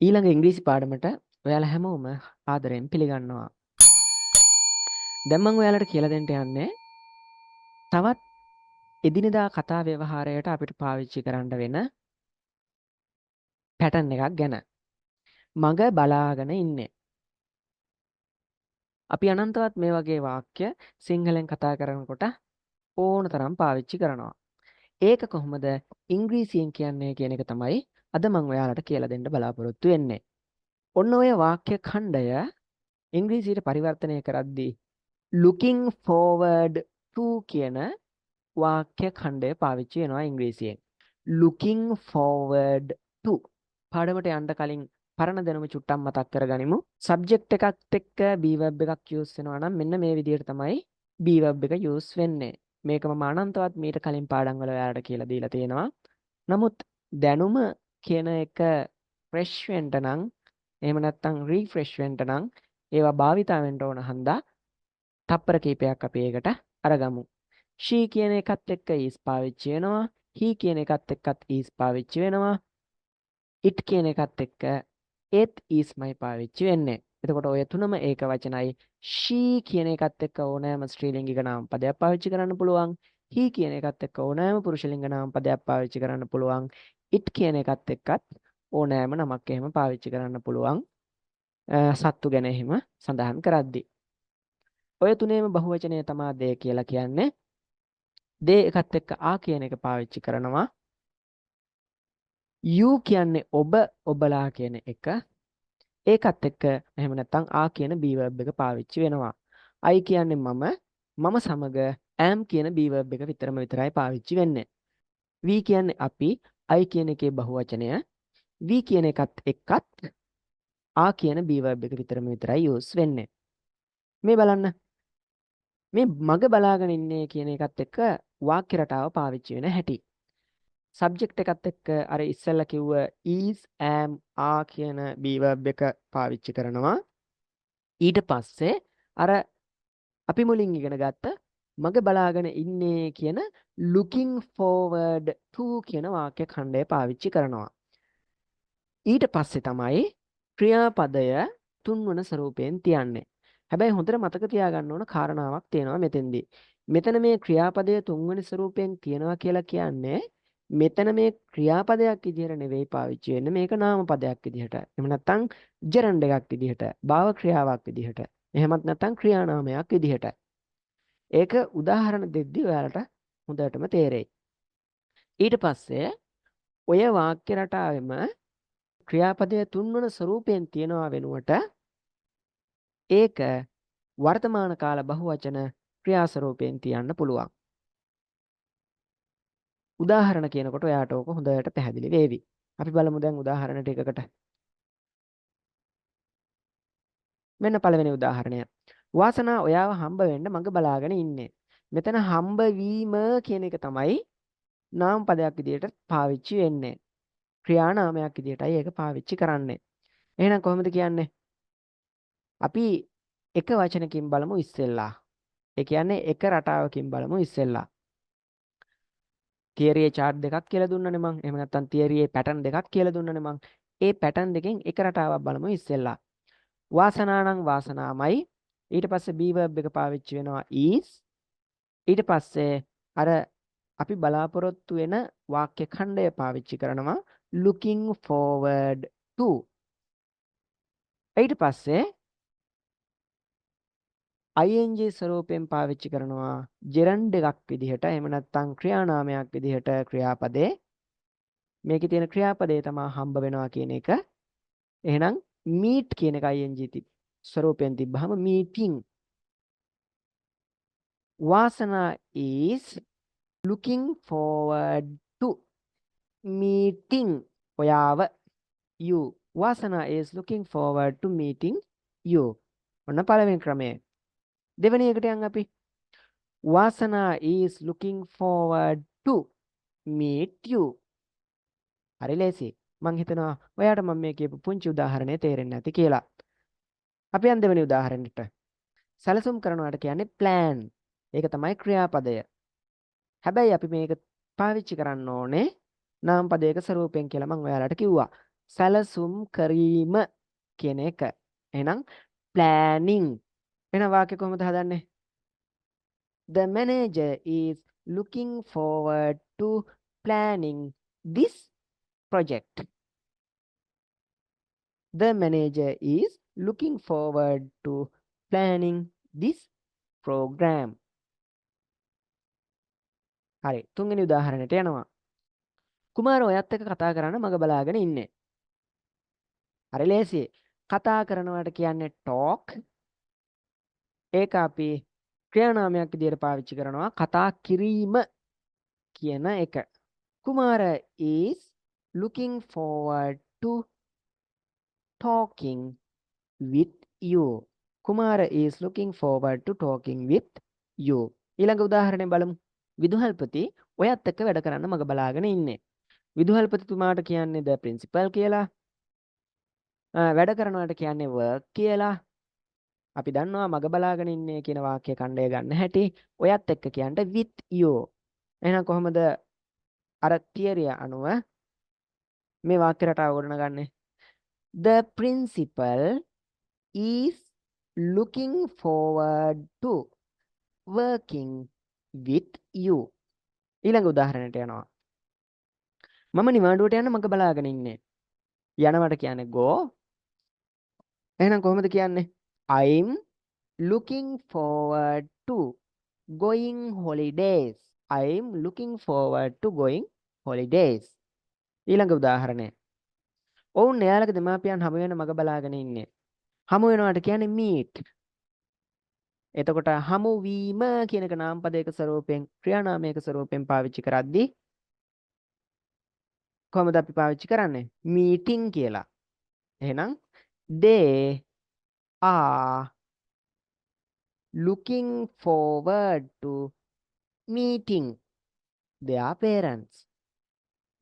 ඊළඟ ඉංග්‍රීසි පාඩමට ඔයාලා හැමෝම ආදරයෙන් පිළිගන්නවා. දැන් මම ඔයාලට කියලා දෙන්න යන්නේ තවත් එදිනෙදා කතා ව්‍යවහාරයට අපිට පාවිච්චි කරන්න වෙන පැටර්න් එකක් ගැන. මග බලාගෙන ඉන්නේ. අපි අනන්තවත් මේ වගේ වාක්‍ය සිංහලෙන් කතා කරනකොට ඕන තරම් පාවිච්චි කරනවා. ඒක කොහොමද ඉංග්‍රීසියෙන් කියන්නේ කියන එක තමයි අද මම ඔයාලට කියලා දෙන්න බලාපොරොත්තු වෙන්නේ. ඔන්න ඔය වාක්‍ය ඛණ්ඩය ඉංග්‍රීසියට පරිවර්තනය කරද්දී looking forward to කියන වාක්‍ය ඛණ්ඩය පාවිච්චි වෙනවා ඉංග්‍රීසියෙන්. looking forward to පාඩමට යන්න කලින් පරණ දැනුම චුට්ටක් මතක් කරගනිමු. සබ්ජෙක්ට් එකත් එක්ක be verb එකක් use වෙනවා නම් මෙන්න මේ විදිහට තමයි be verb එක use වෙන්නේ. මේක මම අනන්තවත් මීට කලින් පාඩම් වල ඔයාලට කියලා දීලා තියෙනවා. නමුත් දැනුම කියන එක fresh වෙන්න නම් එහෙම නැත්නම් refresh වෙන්න නම් ඒවා භාවිතා වෙන්න ඕන හන්දා තප්පර කීපයක් අපි ඒකට අරගමු. she කියන එකත් එක්ක is පාවිච්චි වෙනවා. he කියන එකත් එක්කත් is පාවිච්චි වෙනවා. it කියන එකත් එක්ක it isමයි පාවිච්චි වෙන්නේ. එතකොට ඔය තුනම ඒක වචනයි. she කියන එකත් එක්ක ඕනෑම ස්ත්‍රීලිංගික නාම පදයක් පාවිච්චි කරන්න පුළුවන්. he කියන එකත් එක්ක ඕනෑම පුරුෂලිංග නාම පදයක් පාවිච්චි කරන්න පුළුවන්. it කියන එකත් එක්කත් ඕනෑම නමක් එහෙම පාවිච්චි කරන්න පුළුවන්. සත්තු ගැන එහෙම සඳහන් කරද්දී. ඔය තුනේම බහුවචනය තමයි they කියලා කියන්නේ. they එකත් එක්ක ආ කියන එක පාවිච්චි කරනවා. you කියන්නේ ඔබ ඔබලා කියන එක. ඒකත් එක්ක එහෙම නැත්නම් ආ කියන be verb එක පාවිච්චි වෙනවා. I කියන්නේ මම සමග am කියන be verb එක විතරයි පාවිච්චි වෙන්නේ. we කියන්නේ අපි I කියන එකේ බහුවචනය. we කියන එකත් එක්කත් ආ කියන be verb එක විතරයි use වෙන්නේ. මේ බලන්න. මේ මග බලාගෙන ඉන්නේ කියන එකත් එක්ක වාක්‍ය රටාව පාවිච්චි වෙන හැටි. සබ්ජෙක්ට් එකත් එක්ක අර ඉස්සෙල්ලා කිව්ව is am are කියන be verb එක පාවිච්චි කරනවා. ඊට පස්සේ අර අපි මුලින් ඉගෙන ගත්ත මග බලාගෙන ඉන්නේ කියන looking forward to කියන වාක්‍ය ඛණ්ඩය පාවිච්චි කරනවා. ඊට පස්සේ තමයි ක්‍රියාපදය තුන්වන ස්වරූපයෙන් තියන්නේ. හැබැයි හොඳට මතක තියාගන්න ඕන කාරණාවක් තියෙනවා මෙතෙන්දී. මෙතන මේ ක්‍රියාපදය තුන්වෙනි ස්වරූපයෙන් තියනවා කියලා කියන්නේ මෙතන මේ ක්‍රියාපදයක් විදිහට නෙවෙයි පාවිච්චි වෙන්නේ. මේක නාම පදයක් විදිහට. එහෙම නැත්නම් ජරන්ඩ් එකක් විදිහට, භාව ක්‍රියාවක් විදිහට. එහෙමත් නැත්නම් ක්‍රියානාමයක් විදිහට. ඒක උදාහරණ දෙද්දී ඔයාලට හොඳටම තේරෙයි. ඊට පස්සේ ඔය වාක්‍ය රටාවෙම ක්‍රියාපදය තුන්වන ස්වරූපයෙන් තියනවා වෙනුවට ඒක වර්තමාන කාල බහුවචන ක්‍රියා ස්වරූපයෙන් තියන්න පුළුවන්. උදාහරණ කියනකොට ඔයාට ඕක හොඳට පැහැදිලි වේවි. අපි බලමු දැන් උදාහරණ ටිකකට. මෙන්න පළවෙනි උදාහරණය. වාසනා ඔයාව හම්බ වෙන්න මඟ බලාගෙන ඉන්නේ. මෙතන හම්බ වීම කියන එක තමයි නාම පදයක් විදිහට පාවිච්චි වෙන්නේ. ක්‍රියා නාමයක් විදිහටයි ඒක පාවිච්චි කරන්නේ. එහෙනම් කොහොමද කියන්නේ? අපි එක වචනකින් බලමු ඉස්සෙල්ලා. ඒ කියන්නේ එක රටාවකින් බලමු ඉස්සෙල්ලා. තියරියේ chart දෙකක් කියලා දුන්නනේ මං. එහෙම නැත්නම් තියරියේ pattern දෙකක් කියලා දුන්නනේ මං. ඒ pattern දෙකෙන් එක රටාවක් බලමු ඉස්සෙල්ලා. වාසනා නම් වාසනාමයි. ඊට පස්සේ be verb එක පාවිච්චි වෙනවා is. ඊට පස්සේ අර අපි බලාපොරොත්තු වෙන වාක්‍ය ඛණ්ඩය පාවිච්චි කරනවා looking forward to. ඊට පස්සේ ing ස්වරූපයෙන් පාවිච්චි කරනවා gerund එකක් විදිහට. එහෙම නැත්නම් ක්‍රියානාමයක් විදිහට ක්‍රියාපදේ. මේකේ තියෙන ක්‍රියාපදේ තමයි හම්බ වෙනවා කියන එක. එහෙනම් meet කියන එක ing ස්වරූපයෙන් තිබ්බහම meeting. වාසනා is looking forward to meeting ඔයාව you. වාසනා is looking forward to meeting you. ඔන්න පළවෙනි ක්‍රමය. දෙවෙනි එකට යන් අපි. වාසනා is looking forward to meet you. හරි ලේසි. මං හිතනවා ඔයාට මම මේ කියපු පුංචි උදාහරණය තේරෙන්නේ නැති කියලා. අපි යන් දෙවෙනි උදාහරණයට. සැලසුම් කරනවාට කියන්නේ plan. ඒක තමයි ක්‍රියාපදය. හැබැයි අපි මේක පාවිච්චි කරන්න ඕනේ නාම පදයක ස්වරූපයෙන් කියලා මම ඔයාලට කිව්වා. සැලසුම් කිරීම කියන එක. එහෙනම් planning වෙන වාක්‍ය කොහොමද හදන්නේ? The manager is looking forward to planning this project. The manager is looking forward to planning this program. හරි. තුන්වෙනි උදාහරණයට යනවා. කුමාර ඔයත් එක්ක කතා කරන්න මග බලාගෙන ඉන්නේ. හරි ලේසියි. කතා කරනවට කියන්නේ talk. ඒක අපි ක්‍රියානාමයක් විදිහට පාවිච්චි කරනවා කතා කිරීම කියන එක. කුමාර is looking forward to talking with you. Kumara is looking forward to talking with you. ඊළඟ උදාහරණය බලමු. විදුහල්පති ඔයත් එක්ක වැඩ කරන්න මග බලාගෙන ඉන්නේ. විදුහල්පතිතුමාට කියන්නේ the principal කියලා. වැඩ කරනවට කියන්නේ work කියලා. අපි දන්නවා මග බලාගෙන ඉන්නේ කියන වාක්‍ය ඛණ්ඩය ගන්න හැටි. ඔයත් එක්ක කියන්න with you. එහෙනම් කොහොමද අර තියරිය අනුව මේ වාක්‍ය රටාව ගොඩනගන්නේ? The principal is looking forward to working with you. ඊළඟ උදාහරණයට යනවා. මම නිවාඩුවට යන්න මග බලාගෙන ඉන්නේ. යනවට කියන්නේ go. එහෙනම් කොහොමද කියන්නේ? I'm looking forward to going holidays. I'm looking forward to going holidays. ඊළඟ උදාහරණය. ඔවුන් එයාලගේ දෙමාපියන් හමු වෙන මග බලාගෙන ඉන්නේ. හමු වෙනවට කියන්නේ meet. එතකොට හමු වීම කියන එක නාමපදයක ස්වරූපයෙන් ක්‍රියානාමයක ස්වරූපයෙන් පාවිච්චි කරද්දී කොහොමද අපි පාවිච්චි කරන්නේ? meeting කියලා. එහෙනම් they are looking forward to meeting their parents.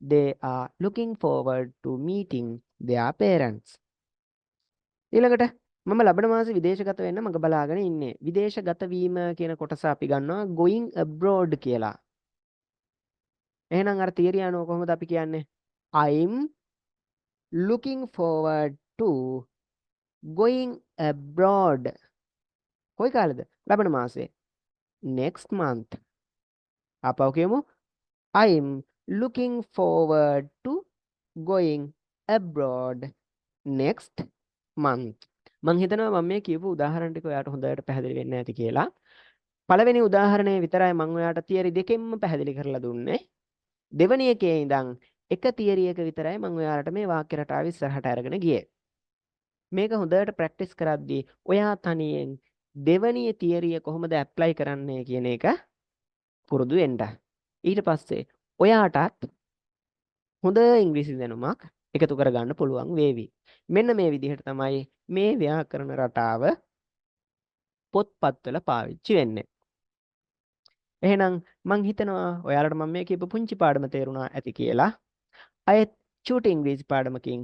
They are looking forward to meeting their parents. ඊළඟට මම ලබන මාසේ විදේශගත වෙන්න මග බලාගෙන ඉන්නේ. විදේශගත වීම කියන කොටස අපි ගන්නවා going abroad කියලා. එහෙනම් අර තියරිය අනුව කොහොමද අපි කියන්නේ? I'm looking forward to going abroad. කොයි කාලෙද? ලබන මාසේ. Next month. අපව කියමු I'm looking forward to going abroad next month. මං හිතනවා මම මේ කියපු උදාහරණ ටික ඔයාලට හොඳට පැහැදිලි වෙන්න ඇති කියලා. පළවෙනි උදාහරණය විතරයි මම ඔයාලට තියරි දෙකෙන්ම පැහැදිලි කරලා දුන්නේ. දෙවෙනි එකේ ඉඳන් එක තියරි එක විතරයි මම ඔයාලට මේ වාක්‍ය රටාව ඉස්සරහට අරගෙන ගියේ. මේක හොඳට ප්‍රැක්ටිස් කරද්දී ඔයා තනියෙන් දෙවෙනි තියරිය කොහොමද ඇප්ලයි කරන්නේ කියන එක පුරුදු වෙන්න. ඊට පස්සේ ඔයාටත් හොඳ ඉංග්‍රීසි දැනුමක් එකතු කරගන්න පුළුවන් වේවි. මෙන්න මේ විදිහට තමයි මේ ව්‍යාකරණ රටාව පොත්පත්වල පාවිච්චි වෙන්නේ. එහෙනම් මං හිතනවා ඔයාලට මම මේ කියපු පුංචි පාඩම තේරුණා ඇති කියලා. අයත් චූටි ඉංග්‍රීසි පාඩමකින්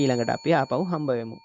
ඊළඟට අපි ආපහු හම්බ වෙමු.